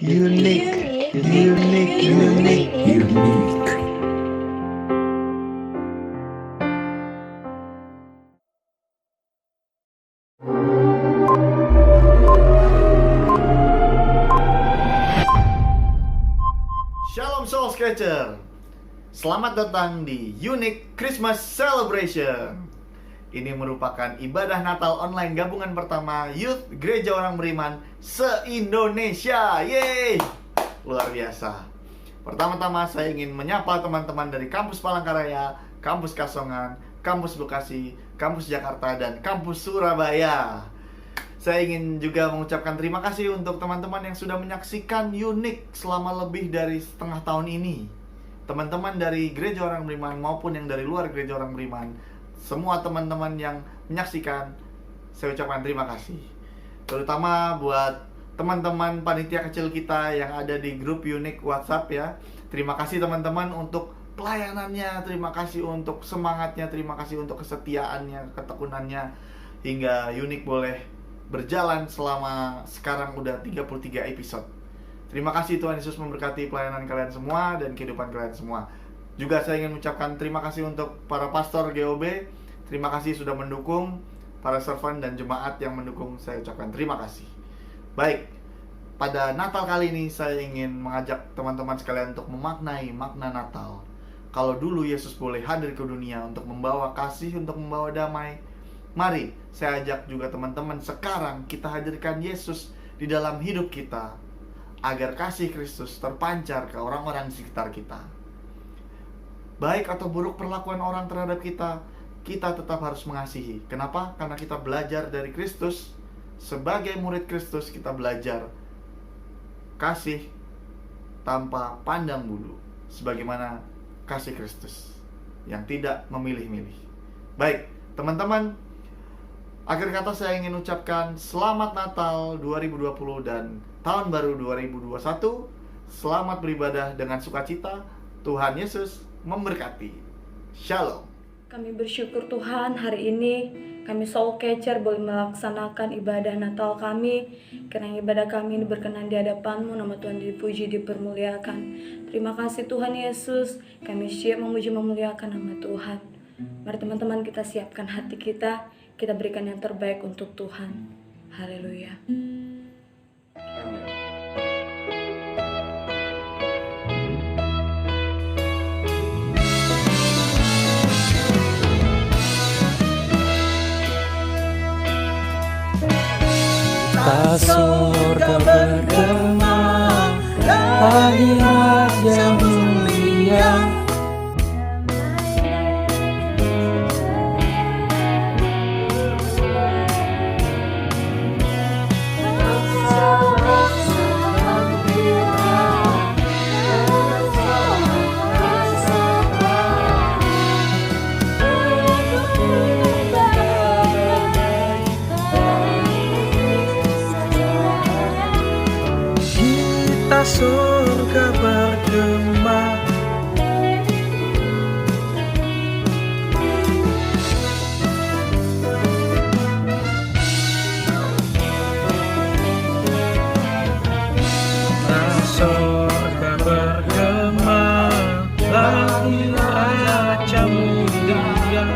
Unique, unique, unique, unique. Shalom Soul Scratcher. Selamat datang di Unique Christmas Celebration. Ini merupakan ibadah Natal online gabungan pertama Youth Gereja Orang Beriman se-Indonesia. Yeay! Luar biasa. Pertama-tama saya ingin menyapa teman-teman dari Kampus Palangkaraya, Kampus Kasongan, Kampus Bekasi, Kampus Jakarta, dan Kampus Surabaya. Saya ingin juga mengucapkan terima kasih untuk teman-teman yang sudah menyaksikan Unique selama lebih dari setengah tahun ini. Teman-teman dari Gereja Orang Beriman maupun yang dari luar Gereja Orang Beriman, semua teman-teman yang menyaksikan, saya ucapkan terima kasih. Terutama buat teman-teman panitia kecil kita yang ada di grup Unique WhatsApp ya. Terima kasih teman-teman untuk pelayanannya, terima kasih untuk semangatnya, terima kasih untuk kesetiaannya, ketekunannya, hingga Unique boleh berjalan selama sekarang udah 33 episode. Terima kasih, Tuhan Yesus memberkati pelayanan kalian semua dan kehidupan kalian semua. Juga saya ingin mengucapkan terima kasih untuk para pastor GOB. Terima kasih sudah mendukung, para servant dan jemaat yang mendukung, saya ucapkan terima kasih. Baik, pada Natal kali ini saya ingin mengajak teman-teman sekalian untuk memaknai makna Natal. Kalau dulu Yesus boleh hadir ke dunia untuk membawa kasih, untuk membawa damai, mari saya ajak juga teman-teman sekarang kita hadirkan Yesus di dalam hidup kita, agar kasih Kristus terpancar ke orang-orang di sekitar kita. Baik atau buruk perlakuan orang terhadap kita, kita tetap harus mengasihi. Kenapa? Karena kita belajar dari Kristus. Sebagai murid Kristus, kita belajar kasih tanpa pandang bulu, sebagaimana kasih Kristus yang tidak memilih-milih. Baik, teman-teman, akhir kata saya ingin ucapkan Selamat Natal 2020 dan Tahun Baru 2021. Selamat beribadah dengan sukacita. Tuhan Yesus memberkati. Shalom. Kami bersyukur Tuhan, hari ini kami Soul Catcher boleh melaksanakan ibadah Natal kami. Karena ibadah kami ini berkenan di hadapan-Mu, nama Tuhan dipuji, dipermuliakan. Terima kasih Tuhan Yesus, kami siap memuji memuliakan nama Tuhan. Mari teman-teman kita siapkan hati kita berikan yang terbaik untuk Tuhan. Haleluya. Tak surga bergema, akhirat yang mulia. Surga bergema, surga bergema, lahir Raja mulia.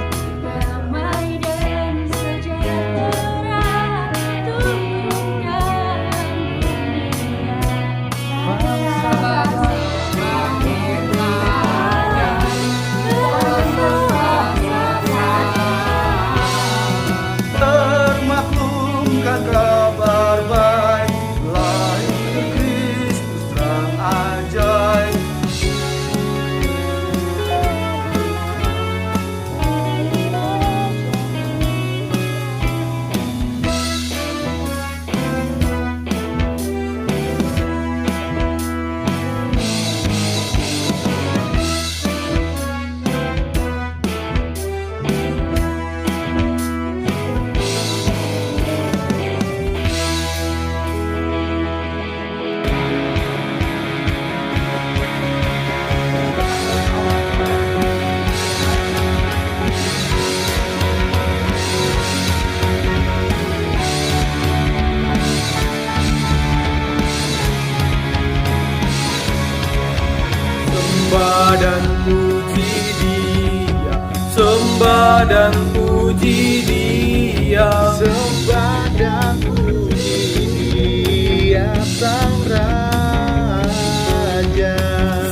Sembah dan puji Dia, sembah dan puji Dia, Sembah dan puji Dia Sang Raja.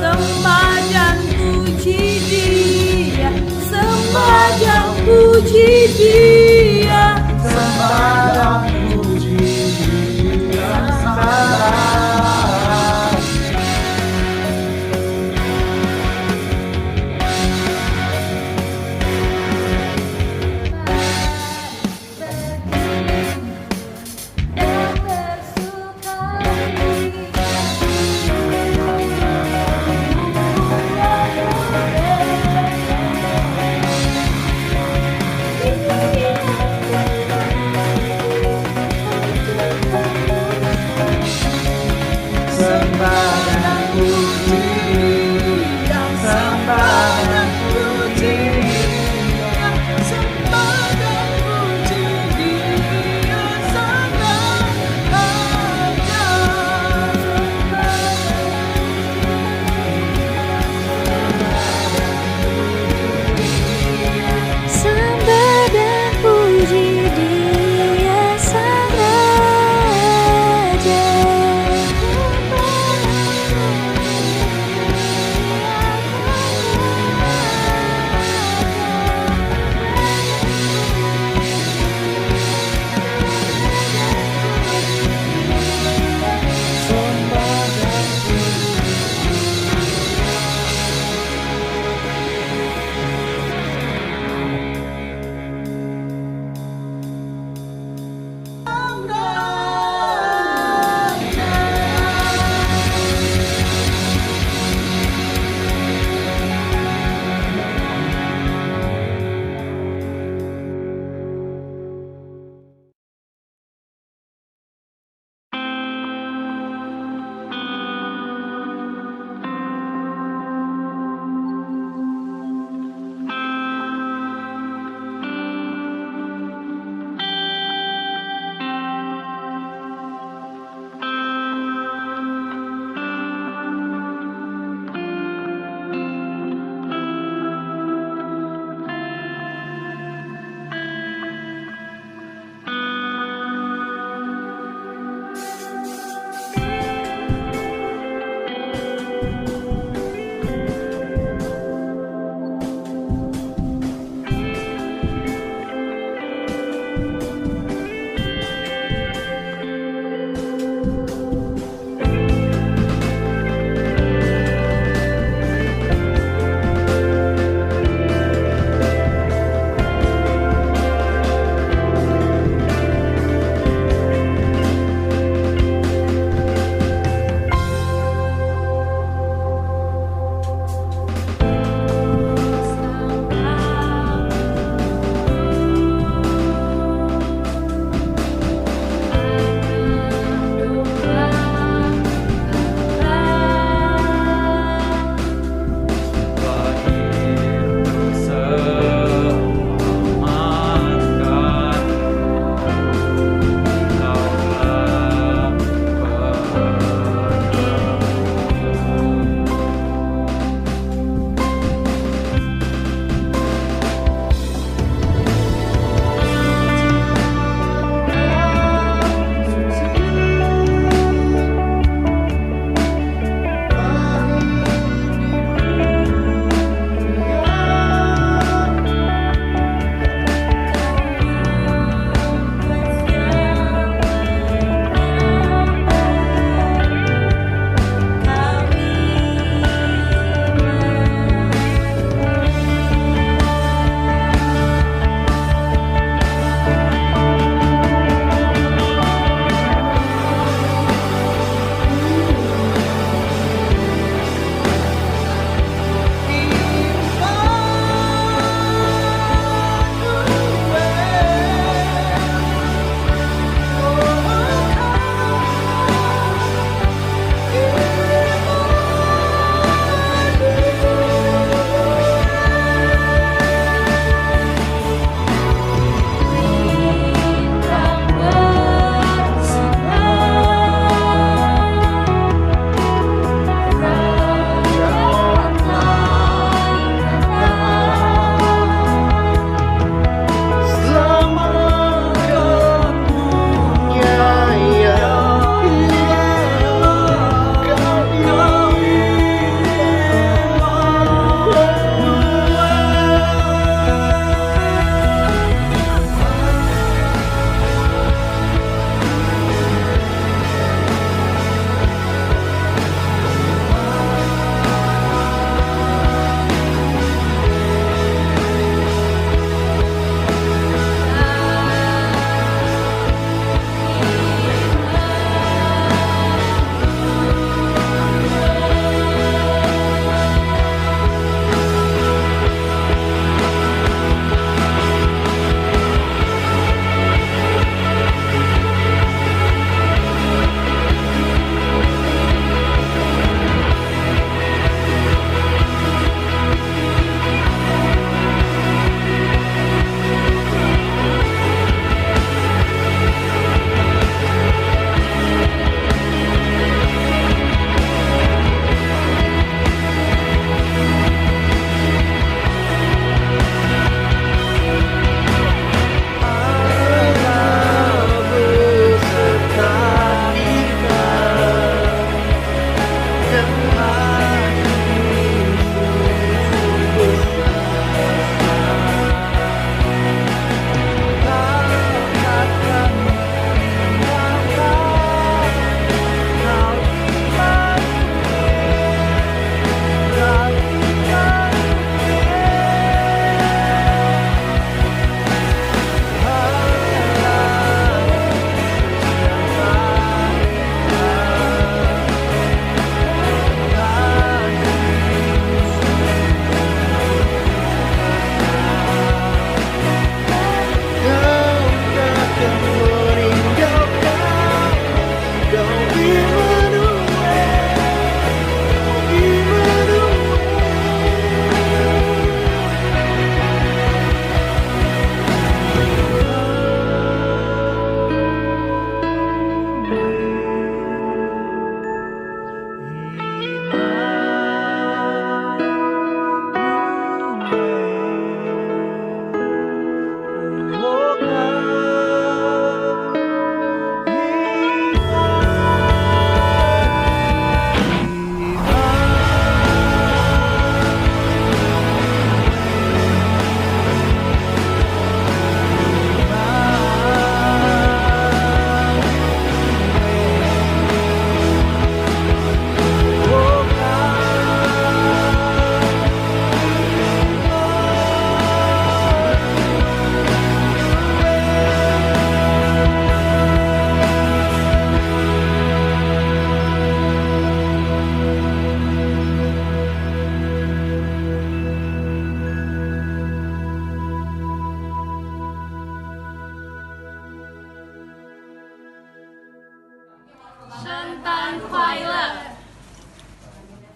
Sembah dan puji Dia, sembah dan puji Dia, Sembah dan puji Dia Sang Raja. Sembah dan puji Dia, sembah dan puji Dia, sembah dan puji Dia, Sang Raja. Sembah dan puji Dia Sang Raja.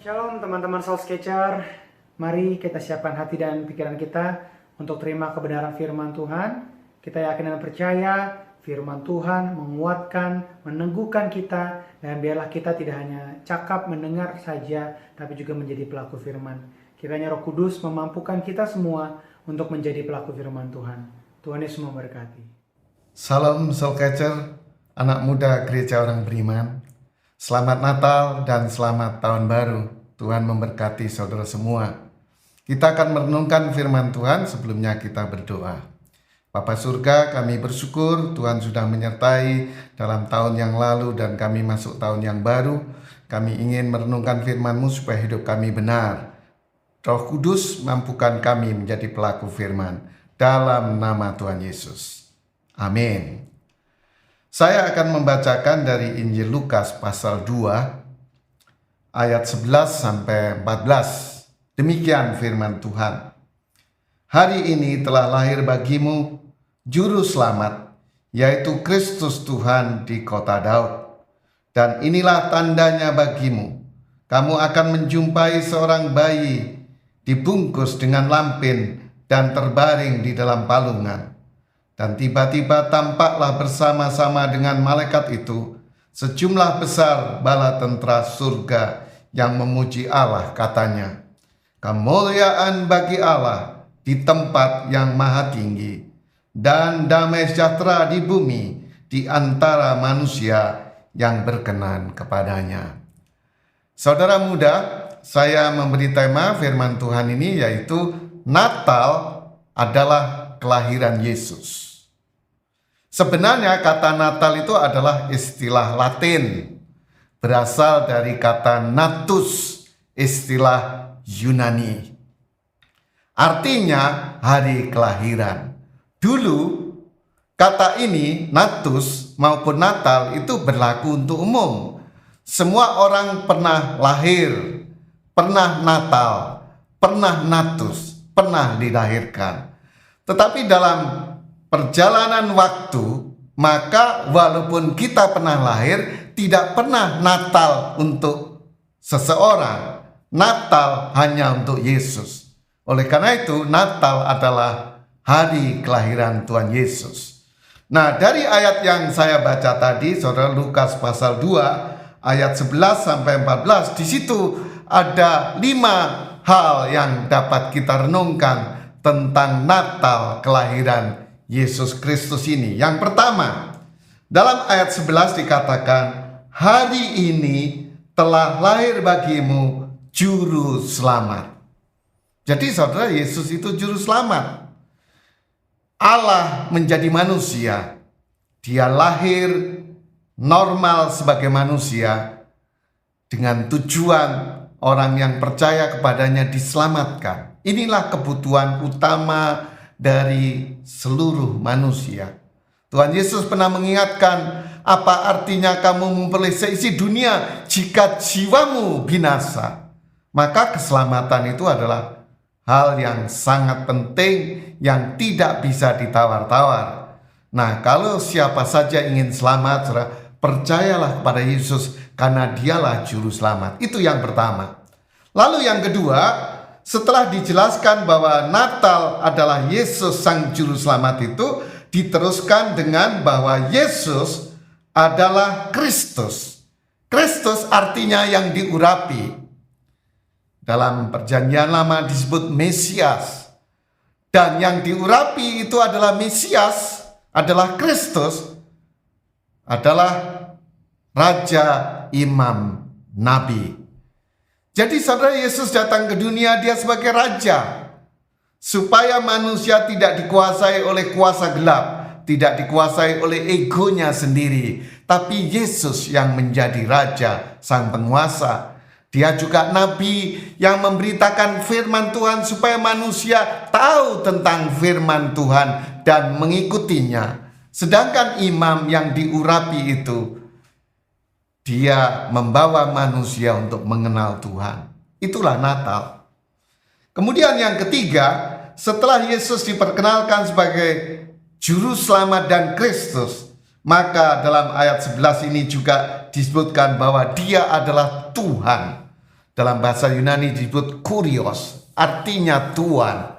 Shalom teman-teman Soul Sketcher. Mari kita siapkan hati dan pikiran kita untuk terima kebenaran firman Tuhan. Kita yakin dan percaya firman Tuhan menguatkan, meneguhkan kita, dan biarlah kita tidak hanya cakap mendengar saja, tapi juga menjadi pelaku firman. Kiranya Roh Kudus memampukan kita semua untuk menjadi pelaku firman Tuhan. Tuhan Yesus memberkati. Salam Soul Catcher, anak muda gereja orang beriman. Selamat Natal dan selamat Tahun Baru. Tuhan memberkati saudara semua. Kita akan merenungkan firman Tuhan, sebelumnya kita berdoa. Bapa surga, kami bersyukur Tuhan sudah menyertai dalam tahun yang lalu dan kami masuk tahun yang baru. Kami ingin merenungkan firman-Mu supaya hidup kami benar. Roh Kudus mampukan kami menjadi pelaku firman. Dalam nama Tuhan Yesus. Amin. Saya akan membacakan dari Injil Lukas pasal 2 ayat 11 sampai 14. Demikian firman Tuhan. Hari ini telah lahir bagimu Juru Selamat, yaitu Kristus Tuhan di kota Daud. Dan inilah tandanya bagimu. Kamu akan menjumpai seorang bayi dibungkus dengan lampin dan terbaring di dalam palungan. Dan tiba-tiba tampaklah bersama-sama dengan malaikat itu sejumlah besar bala tentara surga yang memuji Allah, katanya, kemuliaan bagi Allah di tempat yang maha tinggi, dan damai sejahtera di bumi di antara manusia yang berkenan kepadanya. Saudara muda, saya memberi tema firman Tuhan ini yaitu Natal adalah kelahiran Yesus. Sebenarnya kata Natal itu adalah istilah Latin, berasal dari kata natus, istilah Yunani. Artinya hari kelahiran. Dulu kata ini natus maupun Natal itu berlaku untuk umum. Semua orang pernah lahir, pernah Natal, pernah natus, pernah dilahirkan. Tetapi dalam perjalanan waktu, maka walaupun kita pernah lahir, tidak pernah Natal untuk seseorang. Natal hanya untuk Yesus. Oleh karena itu, Natal adalah hari kelahiran Tuhan Yesus. Nah, dari ayat yang saya baca tadi, saudara, Lukas pasal 2 ayat 11 sampai 14, di situ ada 5 hal yang dapat kita renungkan tentang Natal kelahiran Yesus Kristus ini. Yang pertama, dalam ayat 11 dikatakan, hari ini telah lahir bagimu Juru Selamat. Jadi saudara, Yesus itu Juru Selamat. Allah menjadi manusia. Dia lahir normal sebagai manusia dengan tujuan orang yang percaya kepadanya diselamatkan. Inilah kebutuhan utama dari seluruh manusia. Tuhan Yesus pernah mengingatkan, apa artinya kamu memperoleh seisi dunia jika jiwamu binasa? Maka keselamatan itu adalah hal yang sangat penting yang tidak bisa ditawar-tawar. Nah, kalau siapa saja ingin selamat, percayalah kepada Yesus karena dialah Juru Selamat. Itu yang pertama. Lalu yang kedua, setelah dijelaskan bahwa Natal adalah Yesus Sang Juru Selamat itu, diteruskan dengan bahwa Yesus adalah Kristus. Kristus artinya yang diurapi. Dalam perjanjian lama disebut Mesias. Dan yang diurapi itu adalah Mesias, adalah Kristus, adalah Raja, Imam, Nabi. Jadi saudara, Yesus datang ke dunia, dia sebagai Raja. Supaya manusia tidak dikuasai oleh kuasa gelap, tidak dikuasai oleh egonya sendiri, tapi Yesus yang menjadi Raja, Sang Penguasa. Dia juga Nabi yang memberitakan firman Tuhan supaya manusia tahu tentang firman Tuhan dan mengikutinya. Sedangkan imam yang diurapi itu, dia membawa manusia untuk mengenal Tuhan. Itulah Natal. Kemudian yang ketiga, setelah Yesus diperkenalkan sebagai Juru Selamat dan Kristus, maka dalam ayat 11 ini juga disebutkan bahwa dia adalah Tuhan. Dalam bahasa Yunani disebut kurios, artinya Tuhan.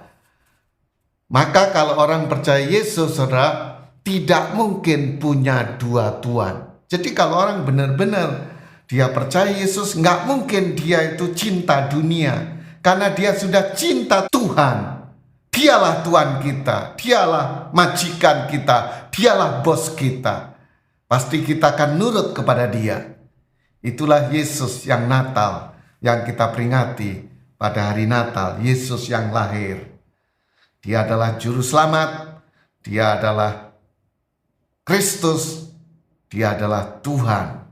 Maka kalau orang percaya Yesus, saudara, tidak mungkin punya dua Tuhan. Jadi kalau orang benar-benar dia percaya Yesus, nggak mungkin dia itu cinta dunia. Karena dia sudah cinta Tuhan. Dialah Tuhan kita, dialah majikan kita, dialah bos kita. Pasti kita akan nurut kepada dia. Itulah Yesus yang Natal, yang kita peringati pada hari Natal. Yesus yang lahir. Dia adalah juru selamat, dia adalah Kristus, dia adalah Tuhan.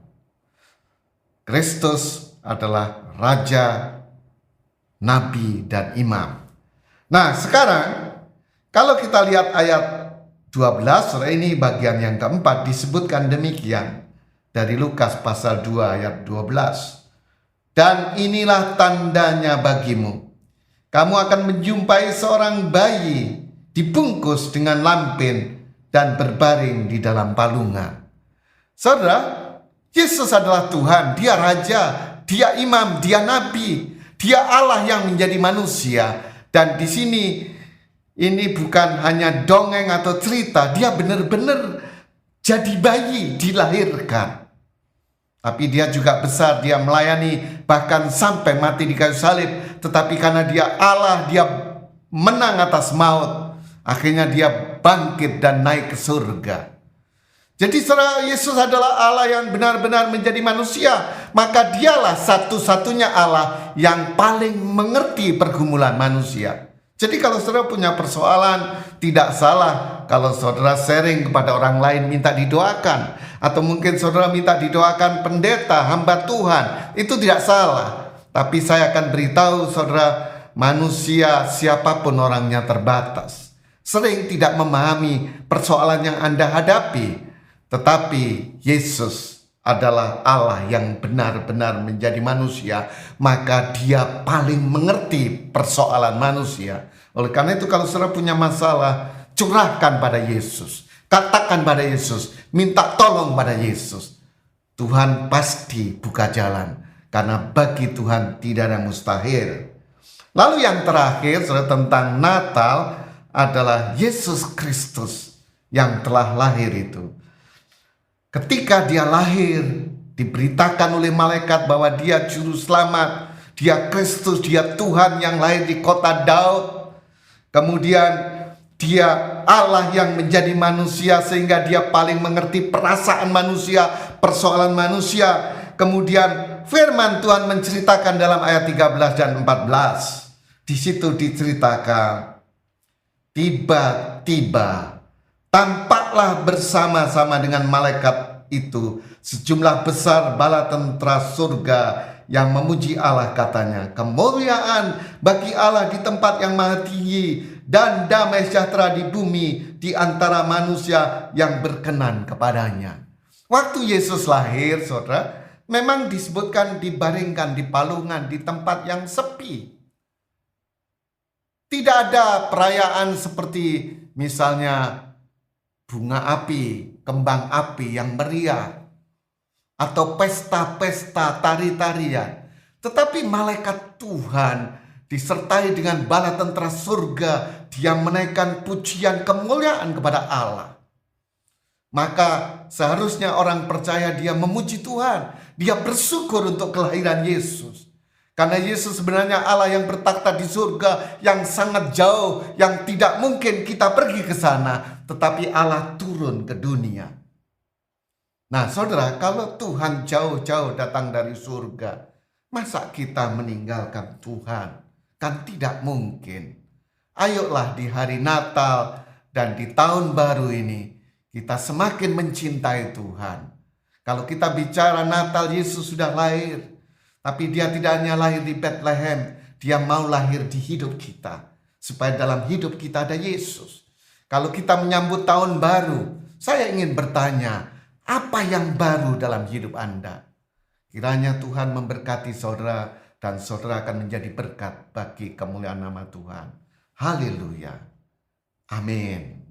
Kristus adalah Raja, Nabi, dan Imam. Nah, sekarang kalau kita lihat ayat 12, ini bagian yang keempat, disebutkan demikian dari Lukas pasal 2 ayat 12. Dan inilah tandanya bagimu. Kamu akan menjumpai seorang bayi dibungkus dengan lampin dan berbaring di dalam palungan. Saudara, Yesus adalah Tuhan, dia Raja, dia Imam, dia Nabi, dia Allah yang menjadi manusia. Dan di sini ini bukan hanya dongeng atau cerita, dia benar-benar jadi bayi, dilahirkan. Tapi dia juga besar, dia melayani bahkan sampai mati di kayu salib. Tetapi karena dia Allah, dia menang atas maut. Akhirnya dia bangkit dan naik ke surga. Jadi saudara, Yesus adalah Allah yang benar-benar menjadi manusia. Maka dialah satu-satunya Allah yang paling mengerti pergumulan manusia. Jadi kalau saudara punya persoalan, tidak salah kalau saudara sharing kepada orang lain minta didoakan. Atau mungkin saudara minta didoakan pendeta, hamba Tuhan. Itu tidak salah. Tapi saya akan beritahu saudara, manusia siapapun orangnya terbatas. Sering tidak memahami persoalan yang Anda hadapi. Tetapi Yesus adalah Allah yang benar-benar menjadi manusia. Maka dia paling mengerti persoalan manusia. Oleh karena itu kalau saudara punya masalah, curahkan pada Yesus. Katakan pada Yesus, minta tolong pada Yesus. Tuhan pasti buka jalan. Karena bagi Tuhan tidak ada mustahil. Lalu yang terakhir saudara, tentang Natal adalah Yesus Kristus yang telah lahir itu. Ketika dia lahir, diberitakan oleh malaikat bahwa dia juru selamat, dia Kristus, dia Tuhan yang lahir di kota Daud. Kemudian dia Allah yang menjadi manusia sehingga dia paling mengerti perasaan manusia, persoalan manusia. Kemudian firman Tuhan menceritakan dalam ayat 13 dan 14. Di situ diceritakan, tiba-tiba tampaklah bersama-sama dengan malaikat itu sejumlah besar bala tentara surga yang memuji Allah, katanya, kemuliaan bagi Allah di tempat yang maha tinggi dan damai sejahtera di bumi di antara manusia yang berkenan kepadanya. Waktu Yesus lahir, saudara, memang disebutkan dibaringkan di palungan di tempat yang sepi. Tidak ada perayaan seperti misalnya bunga api, kembang api yang meriah, atau pesta-pesta tari-tarian. Tetapi malaikat Tuhan disertai dengan bala tentara surga, dia menaikkan pujian kemuliaan kepada Allah. Maka seharusnya orang percaya dia memuji Tuhan, dia bersyukur untuk kelahiran Yesus. Karena Yesus sebenarnya Allah yang bertakhta di surga, yang sangat jauh, yang tidak mungkin kita pergi ke sana, tetapi Allah turun ke dunia. Nah saudara, kalau Tuhan jauh-jauh datang dari surga, masa kita meninggalkan Tuhan? Kan tidak mungkin. Ayolah di hari Natal dan di tahun baru ini, kita semakin mencintai Tuhan. Kalau kita bicara Natal, Yesus sudah lahir. Tapi dia tidak hanya lahir di Bethlehem, dia mau lahir di hidup kita. Supaya dalam hidup kita ada Yesus. Kalau kita menyambut tahun baru, saya ingin bertanya, apa yang baru dalam hidup Anda? Kiranya Tuhan memberkati saudara dan saudara akan menjadi berkat bagi kemuliaan nama Tuhan. Haleluya. Amin.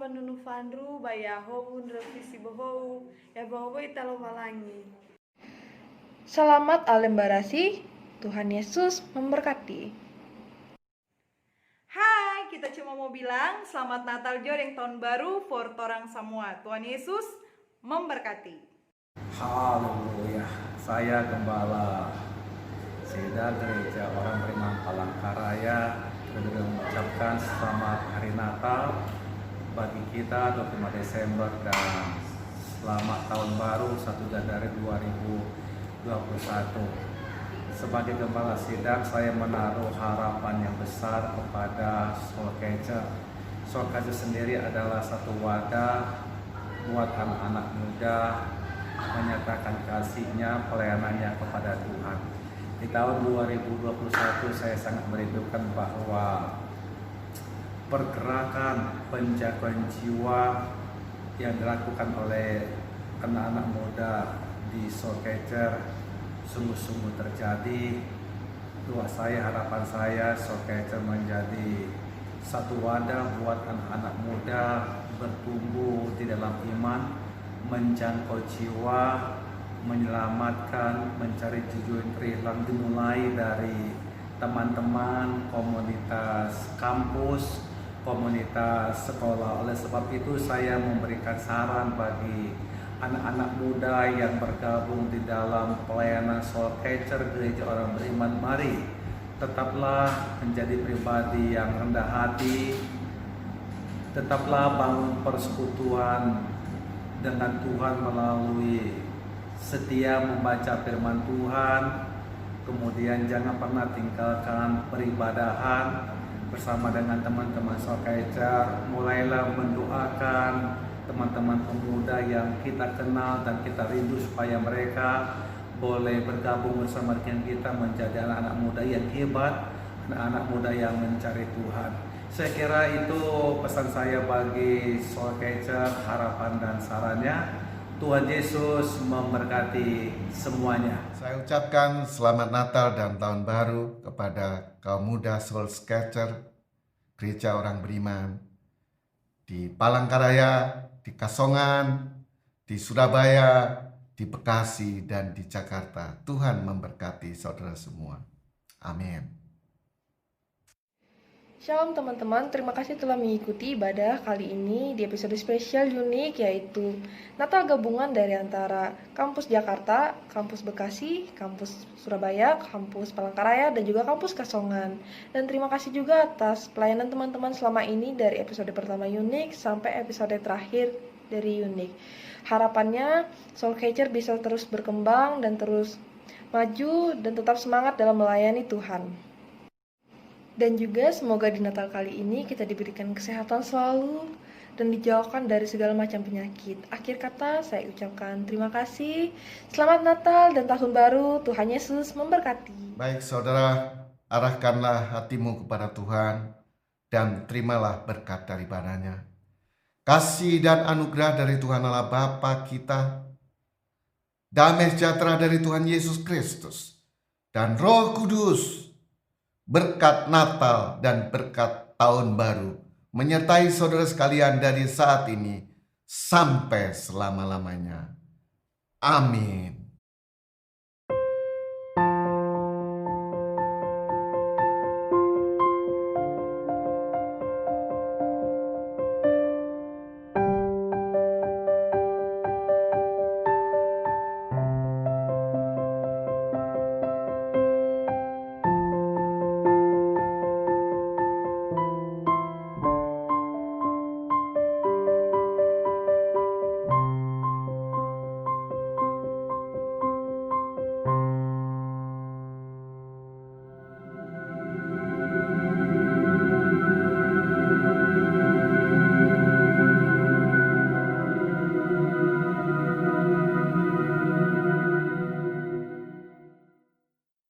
panunu fandru bayaho pun revisi bohou ya bohou italo malangi. Selamat alembarasi, Tuhan Yesus memberkati. Hai, kita cuma mau bilang selamat Natal Joreng Tahun Baru for torang semua. Tuhan Yesus memberkati. Haleluya. Saya Gembala Seda Gereja Orang Beriman Palangkaraya mengucapkan selamat Hari Natal bagi kita 25 Desember dan selamat Tahun Baru 1 Januari 2021. Sebagai Gembala Sidang, saya menaruh harapan yang besar kepada Soul Catcher. Soul Catcher sendiri adalah satu wadah buat anak-anak muda menyatakan kasihnya, pelayanannya kepada Tuhan. Di tahun 2021 saya sangat merindukan bahwa pergerakan penjagaan jiwa yang dilakukan oleh anak-anak muda di Soul Catcher sungguh-sungguh terjadi. Doa saya, harapan saya, Soul Catcher menjadi satu wadah buat anak-anak muda bertumbuh di dalam iman, menjangkau jiwa, menyelamatkan, mencari jujur yang terhilang, dimulai dari teman-teman, komunitas kampus, komunitas sekolah. Oleh sebab itu saya memberikan saran bagi anak-anak muda yang bergabung di dalam pelayanan Soul Catcher Gereja Orang Beriman. Mari tetaplah menjadi pribadi yang rendah hati, tetaplah bangun persekutuan dengan Tuhan melalui setia membaca firman Tuhan, kemudian jangan pernah tinggalkan peribadahan bersama dengan teman-teman Soul Catcher. Mulailah mendoakan teman-teman pemuda yang kita kenal dan kita rindu supaya mereka boleh bergabung bersama dengan kita menjadi anak-anak muda yang hebat, anak-anak muda yang mencari Tuhan. Saya kira itu pesan saya bagi Soul Catcher, harapan dan sarannya. Tuhan Yesus memberkati semuanya. Saya ucapkan selamat Natal dan Tahun Baru kepada kaum muda Soul Catcher Gereja Orang Beriman di Palangkaraya, di Kasongan, di Surabaya, di Bekasi, dan di Jakarta. Tuhan memberkati saudara semua. Amin. Shalom teman-teman, terima kasih telah mengikuti ibadah kali ini di episode spesial unik, yaitu Natal gabungan dari antara Kampus Jakarta, Kampus Bekasi, Kampus Surabaya, Kampus Palangkaraya, dan juga Kampus Kasongan. Dan terima kasih juga atas pelayanan teman-teman selama ini dari episode pertama unik sampai episode terakhir dari unik. Harapannya Soul Catcher bisa terus berkembang dan terus maju dan tetap semangat dalam melayani Tuhan. Dan juga semoga di Natal kali ini kita diberikan kesehatan selalu dan dijauhkan dari segala macam penyakit. Akhir kata saya ucapkan terima kasih. Selamat Natal dan Tahun Baru. Tuhan Yesus memberkati. Baik saudara, arahkanlah hatimu kepada Tuhan dan terimalah berkat daripadanya. Kasih dan anugerah dari Tuhan Allah Bapa kita, damai sejahtera dari Tuhan Yesus Kristus, dan Roh Kudus, berkat Natal dan berkat Tahun Baru menyertai saudara sekalian dari saat ini sampai selama-lamanya. Amin.